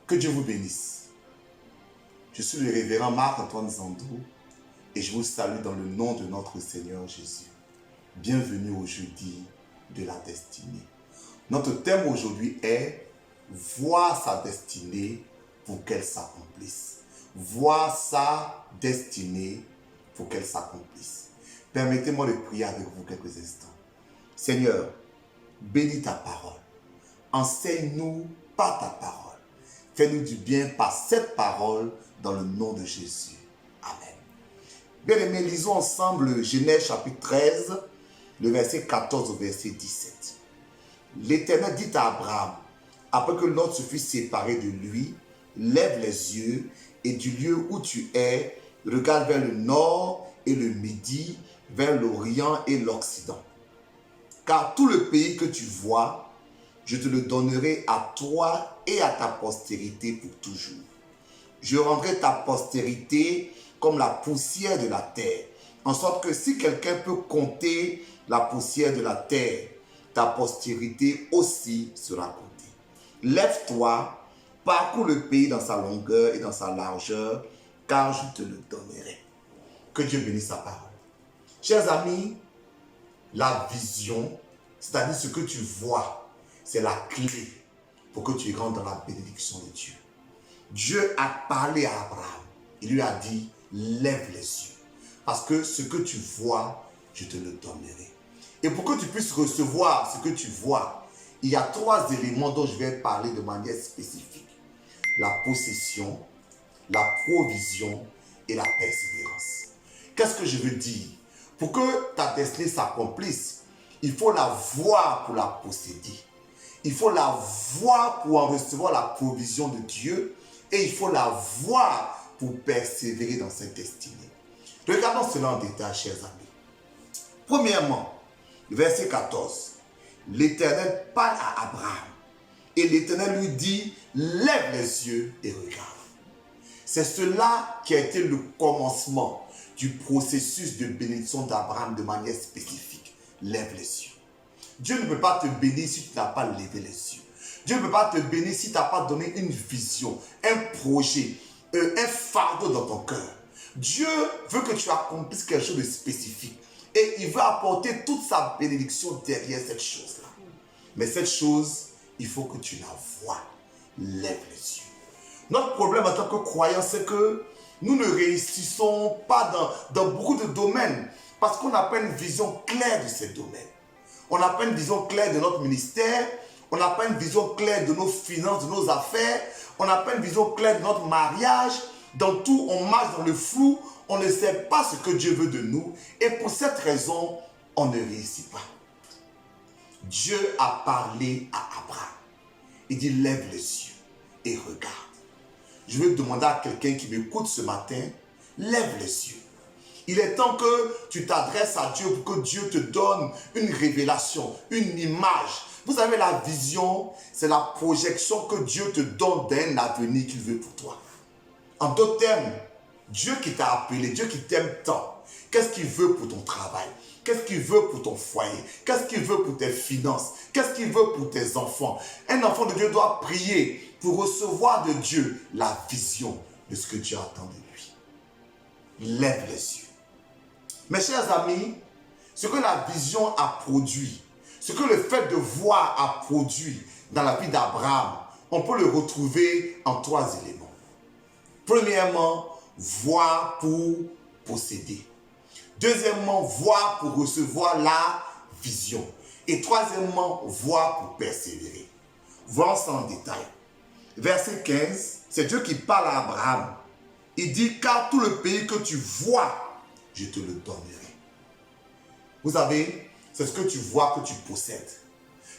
Que Dieu vous bénisse. Je suis le révérend Marc-Antoine Zandou et je vous salue dans le nom de notre Seigneur Jésus. Bienvenue au jeudi de la destinée. Notre thème aujourd'hui est voir sa destinée pour qu'elle s'accomplisse. Voir sa destinée pour qu'elle s'accomplisse. Permettez-moi de prier avec vous quelques instants. Seigneur, bénis ta parole. Enseigne-nous par ta parole. Fais-nous du bien par cette parole dans le nom de Jésus. Amen. Bien-aimés, lisons ensemble Genèse chapitre 13, le verset 14 au verset 17. L'Éternel dit à Abraham, après que Lot se fut séparé de lui, lève les yeux et du lieu où tu es, regarde vers le nord et le midi, vers l'Orient et l'Occident. Car tout le pays que tu vois, je te le donnerai à toi et à ta postérité pour toujours. Je rendrai ta postérité comme la poussière de la terre, en sorte que si quelqu'un peut compter la poussière de la terre, ta postérité aussi sera comptée. Lève-toi, parcours le pays dans sa longueur et dans sa largeur, car je te le donnerai. Que Dieu bénisse sa parole. Chers amis, la vision, c'est-à-dire ce que tu vois, c'est la clé pour que tu rentres dans la bénédiction de Dieu. Dieu a parlé à Abraham. Il lui a dit, lève les yeux. Parce que ce que tu vois, je te le donnerai. Et pour que tu puisses recevoir ce que tu vois, il y a 3 éléments dont je vais parler de manière spécifique. La possession, la provision et la persévérance. Qu'est-ce que je veux dire? Pour que ta destinée s'accomplisse, il faut la voir pour la posséder. Il faut la voir pour en recevoir la provision de Dieu et il faut la voir pour persévérer dans cette destinée. Regardons cela en détail, chers amis. Premièrement, verset 14. L'Éternel parle à Abraham et l'Éternel lui dit, lève les yeux et regarde. C'est cela qui a été le commencement du processus de bénédiction d'Abraham de manière spécifique. Lève les yeux. Dieu ne peut pas te bénir si tu n'as pas levé les yeux. Dieu ne peut pas te bénir si tu n'as pas donné une vision, un projet, un fardeau dans ton cœur. Dieu veut que tu accomplisses quelque chose de spécifique. Et il veut apporter toute sa bénédiction derrière cette chose-là. Mais cette chose, il faut que tu la vois. Lève les yeux. Notre problème en tant que croyants, c'est que nous ne réussissons pas dans beaucoup de domaines parce qu'on n'a pas une vision claire de ces domaines. On n'a pas une vision claire de notre ministère, on n'a pas une vision claire de nos finances, de nos affaires, on n'a pas une vision claire de notre mariage. Dans tout, on marche dans le flou, on ne sait pas ce que Dieu veut de nous et pour cette raison, on ne réussit pas. Dieu a parlé à Abraham. Il dit, lève les yeux et regarde. Je veux demander à quelqu'un qui m'écoute ce matin, lève les yeux. Il est temps que tu t'adresses à Dieu pour que Dieu te donne une révélation, une image. Vous savez, la vision, c'est la projection que Dieu te donne d'un avenir qu'il veut pour toi. En d'autres termes, Dieu qui t'a appelé, Dieu qui t'aime tant, qu'est-ce qu'il veut pour ton travail? Qu'est-ce qu'il veut pour ton foyer? Qu'est-ce qu'il veut pour tes finances? Qu'est-ce qu'il veut pour tes enfants? Un enfant de Dieu doit prier pour recevoir de Dieu la vision de ce que Dieu attend de lui. Lève les yeux. Mes chers amis, ce que la vision a produit, ce que le fait de voir a produit dans la vie d'Abraham, on peut le retrouver en 3 éléments. Premièrement, voir pour posséder. Deuxièmement, voir pour recevoir la vision. Et troisièmement, voir pour persévérer. Voyons ça en détail. Verset 15, c'est Dieu qui parle à Abraham. Il dit, car tout le pays que tu vois, je te le donnerai. Vous savez, c'est ce que tu vois que tu possèdes.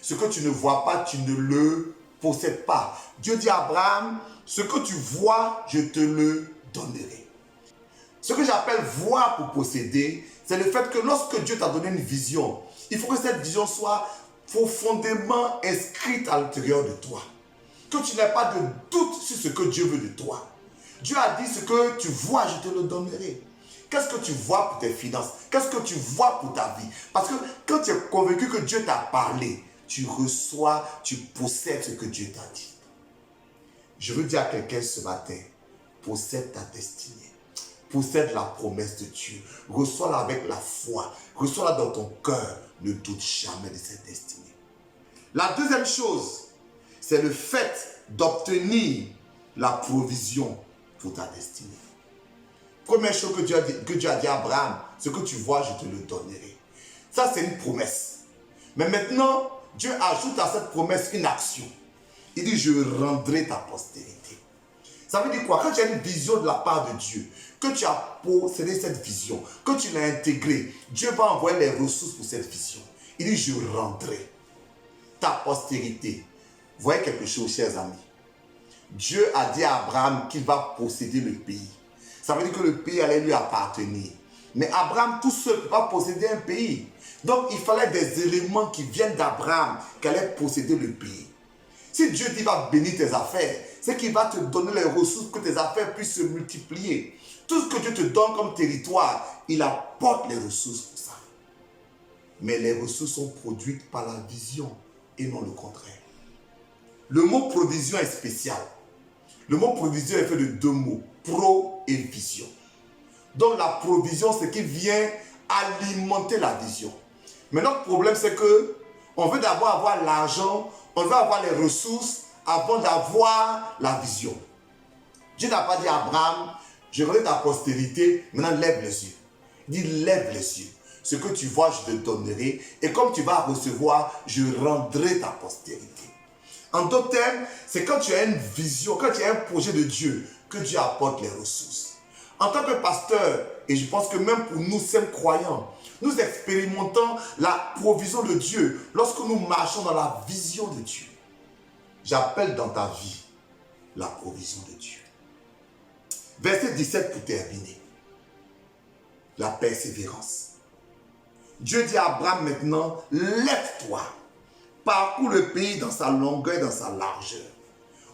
Ce que tu ne vois pas, tu ne le possèdes pas. Dieu dit à Abraham, ce que tu vois, je te le donnerai. Ce que j'appelle voir pour posséder, c'est le fait que lorsque Dieu t'a donné une vision, il faut que cette vision soit profondément inscrite à l'intérieur de toi. Que tu n'aies pas de doute sur ce que Dieu veut de toi. Dieu a dit, ce que tu vois, je te le donnerai. Qu'est-ce que tu vois pour tes finances? Qu'est-ce que tu vois pour ta vie? Parce que quand tu es convaincu que Dieu t'a parlé, tu reçois, tu possèdes ce que Dieu t'a dit. Je veux dire à quelqu'un ce matin, possède ta destinée. Possède la promesse de Dieu. Reçois-la avec la foi. Reçois-la dans ton cœur. Ne doute jamais de cette destinée. La deuxième chose, c'est le fait d'obtenir la provision pour ta destinée. Première chose que Dieu a dit à Abraham, ce que tu vois, je te le donnerai. Ça, c'est une promesse. Mais maintenant, Dieu ajoute à cette promesse une action. Il dit, je rendrai ta postérité. Ça veut dire quoi? Quand tu as une vision de la part de Dieu, que tu as possédé cette vision, que tu l'as intégrée, Dieu va envoyer les ressources pour cette vision. Il dit, je rendrai ta postérité. Vous voyez quelque chose, chers amis? Dieu a dit à Abraham qu'il va posséder le pays. Ça veut dire que le pays allait lui appartenir. Mais Abraham tout seul ne peut pas posséder un pays. Donc il fallait des éléments qui viennent d'Abraham qui allaient posséder le pays. Si Dieu dit va bénir tes affaires, c'est qu'il va te donner les ressources pour que tes affaires puissent se multiplier. Tout ce que Dieu te donne comme territoire, il apporte les ressources pour ça. Mais les ressources sont produites par la vision et non le contraire. Le mot provision est spécial. Le mot provision est fait de deux mots, pro et vision. Donc la provision, c'est qui vient alimenter la vision. Mais notre problème, c'est que on veut d'abord avoir l'argent, on veut avoir les ressources avant d'avoir la vision. Dieu n'a pas dit à Abraham, je rendrai ta postérité, maintenant lève les yeux. Il dit, lève les yeux. Ce que tu vois, je te donnerai. Et comme tu vas recevoir, je rendrai ta postérité. En d'autres termes, c'est quand tu as une vision, quand tu as un projet de Dieu, que Dieu apporte les ressources. En tant que pasteur, et je pense que même pour nous, simples croyants, nous expérimentons la provision de Dieu lorsque nous marchons dans la vision de Dieu. J'appelle dans ta vie la provision de Dieu. Verset 17 pour terminer. La persévérance. Dieu dit à Abraham maintenant, lève-toi, parcours le pays dans sa longueur et dans sa largeur.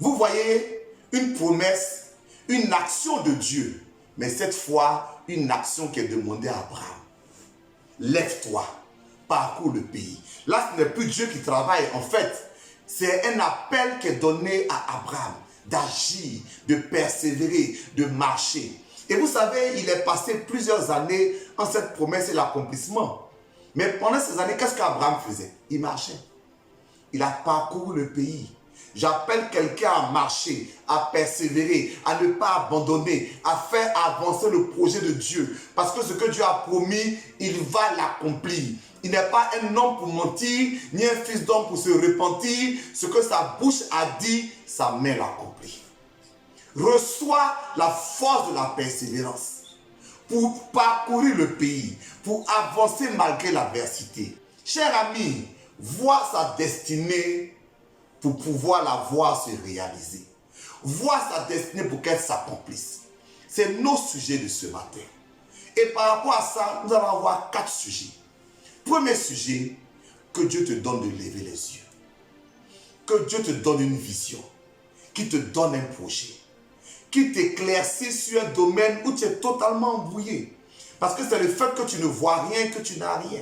Vous voyez une promesse, une action de Dieu, mais cette fois, une action qui est demandée à Abraham. Lève-toi, parcours le pays. Là, ce n'est plus Dieu qui travaille. En fait, c'est un appel qui est donné à Abraham d'agir, de persévérer, de marcher. Et vous savez, il est passé plusieurs années en cette promesse et l'accomplissement. Mais pendant ces années, qu'est-ce qu'Abraham faisait? Il marchait. Il a parcouru le pays. J'appelle quelqu'un à marcher, à persévérer, à ne pas abandonner, à faire avancer le projet de Dieu. Parce que ce que Dieu a promis, il va l'accomplir. Il n'est pas un homme pour mentir, ni un fils d'homme pour se repentir. Ce que sa bouche a dit, sa main l'accomplit. Reçois la force de la persévérance pour parcourir le pays, pour avancer malgré l'adversité. Cher ami, vois sa destinée pour pouvoir la voir se réaliser. Vois sa destinée pour qu'elle s'accomplisse. C'est nos sujets de ce matin. Et par rapport à ça, nous allons avoir 4 sujets. Premier sujet, que Dieu te donne de lever les yeux. Que Dieu te donne une vision, qui te donne un projet, qui t'éclaircit sur un domaine où tu es totalement embrouillé. Parce que c'est le fait que tu ne vois rien, que tu n'as rien.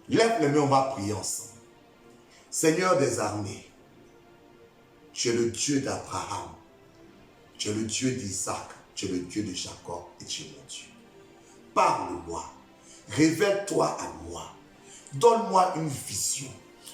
Lève les mains, on va prier ensemble. Seigneur des armées, tu es le Dieu d'Abraham, tu es le Dieu d'Isaac, tu es le Dieu de Jacob et tu es mon Dieu. Parle-moi, révèle-toi à moi, donne-moi une vision,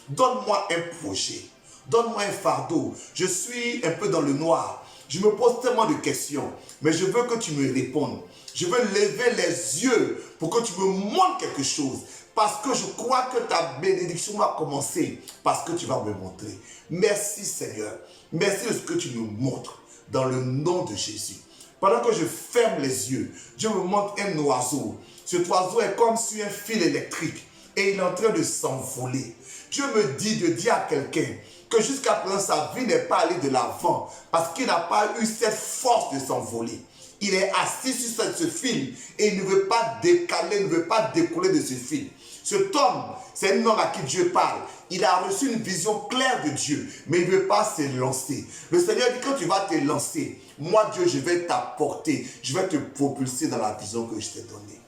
donne-moi un projet, donne-moi un fardeau. Je suis un peu dans le noir, je me pose tellement de questions, mais je veux que tu me répondes. Je veux lever les yeux pour que tu me montres quelque chose. Parce que je crois que ta bénédiction va commencer. Parce que tu vas me montrer. Merci Seigneur. Merci de ce que tu me montres. Dans le nom de Jésus. Pendant que je ferme les yeux, Dieu me montre un oiseau. Cet oiseau est comme sur un fil électrique. Et il est en train de s'envoler. Dieu me dit de dire à quelqu'un que jusqu'à présent sa vie n'est pas allée de l'avant. Parce qu'il n'a pas eu cette force de s'envoler. Il est assis sur ce fil et il ne veut pas décaler, ne veut pas décoller de ce fil. Cet homme, c'est un homme à qui Dieu parle. Il a reçu une vision claire de Dieu, mais il ne veut pas se lancer. Le Seigneur dit, quand tu vas te lancer, moi Dieu, je vais t'apporter, je vais te propulser dans la vision que je t'ai donnée.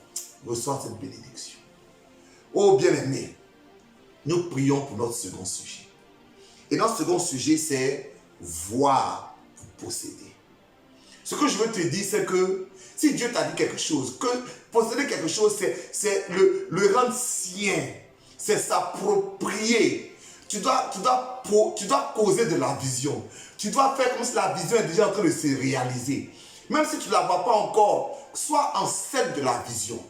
Reçois cette bénédiction. Oh bien-aimé, nous prions pour notre second sujet. Et notre second sujet, c'est voir pour posséder. Ce que je veux te dire, c'est que si Dieu t'a dit quelque chose, que posséder quelque chose, c'est le rendre sien, c'est s'approprier. Tu dois causer de la vision. Tu dois faire comme si la vision est déjà en train de se réaliser. Même si tu ne la vois pas encore, sois enceinte de la vision.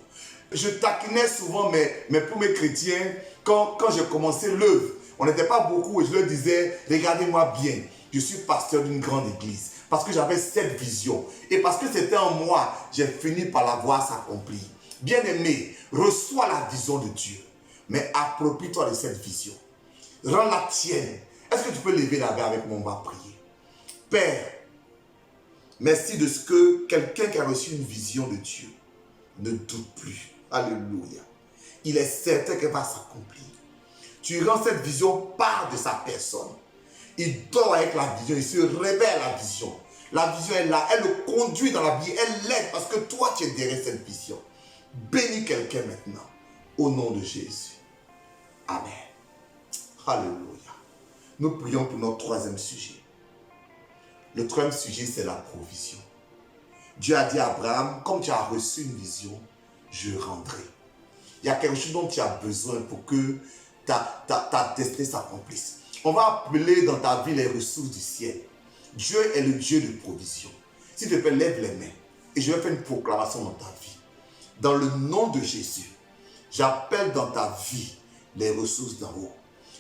Je taquinais souvent mes premiers chrétiens quand j'ai commencé l'œuvre. On n'était pas beaucoup et je leur disais, regardez-moi bien, je suis pasteur d'une grande église. Parce que j'avais cette vision. Et parce que c'était en moi, j'ai fini par la voir s'accomplir. Bien-aimé, reçois la vision de Dieu. Mais approprie-toi de cette vision. Rends-la tienne. Est-ce que tu peux lever la main avec moi? On va prier. Père, merci de ce que quelqu'un qui a reçu une vision de Dieu ne doute plus. Alléluia. Il est certain qu'elle va s'accomplir. Tu rends cette vision part de sa personne. Il dort avec la vision, il se réveille à la vision. La vision est là, elle le conduit dans la vie, elle l'aide parce que toi tu es derrière cette vision. Bénis quelqu'un maintenant, au nom de Jésus. Amen. Alléluia. Nous prions pour notre troisième sujet. Le troisième sujet, c'est la provision. Dieu a dit à Abraham, comme tu as reçu une vision, je rendrai. Il y a quelque chose dont tu as besoin pour que ta destinée s'accomplisse. On va appeler dans ta vie les ressources du ciel. Dieu est le Dieu de provision. S'il te plaît, lève les mains et je vais faire une proclamation dans ta vie. Dans le nom de Jésus, j'appelle dans ta vie les ressources d'en haut.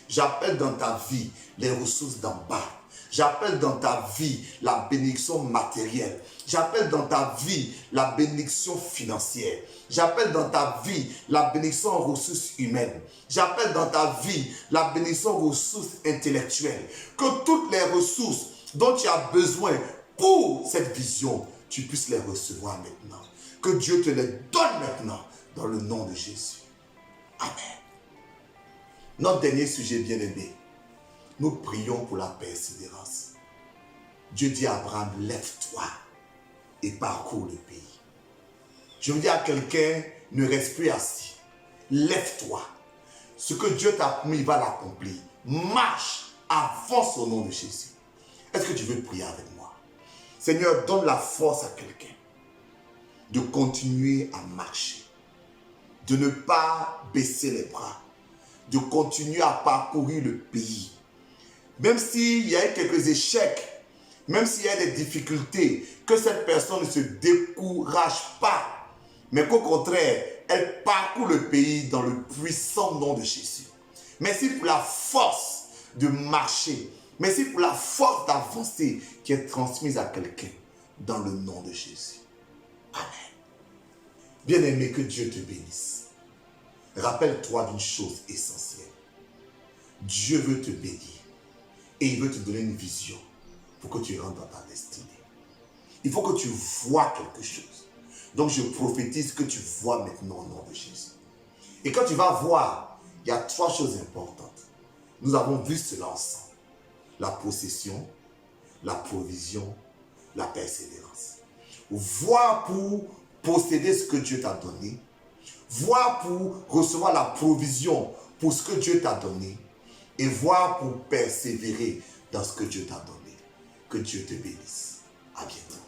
J'appelle dans ta vie les ressources d'en bas. J'appelle dans ta vie la bénédiction matérielle. J'appelle dans ta vie la bénédiction financière. J'appelle dans ta vie la bénédiction en ressources humaines. J'appelle dans ta vie la bénédiction en ressources intellectuelles. Que toutes les ressources dont tu as besoin pour cette vision, tu puisses les recevoir maintenant. Que Dieu te les donne maintenant dans le nom de Jésus. Amen. Notre dernier sujet bien-aimé. Nous prions pour la persévérance. Dieu dit à Abraham, lève-toi et parcours le pays. Je veux dire à quelqu'un, ne reste plus assis. Lève-toi. Ce que Dieu t'a promis, il va l'accomplir. Marche, avance au nom de Jésus. Est-ce que tu veux prier avec moi? Seigneur, donne la force à quelqu'un de continuer à marcher, de ne pas baisser les bras, de continuer à parcourir le pays. Même s'il y a eu quelques échecs, même s'il y a des difficultés, que cette personne ne se décourage pas, mais qu'au contraire, elle parcourt le pays dans le puissant nom de Jésus. Merci pour la force de marcher. Merci pour la force d'avancer qui est transmise à quelqu'un dans le nom de Jésus. Amen. Bien-aimé, que Dieu te bénisse. Rappelle-toi d'une chose essentielle. Dieu veut te bénir. Et il veut te donner une vision pour que tu rentres dans ta destinée. Il faut que tu vois quelque chose. Donc je prophétise que tu vois maintenant au nom de Jésus. Et quand tu vas voir, il y a 3 choses importantes. Nous avons vu cela ensemble. La possession, la provision, la persévérance. Voir pour posséder ce que Dieu t'a donné. Voir pour recevoir la provision pour ce que Dieu t'a donné. Et voir pour persévérer dans ce que Dieu t'a donné. Que Dieu te bénisse. À bientôt.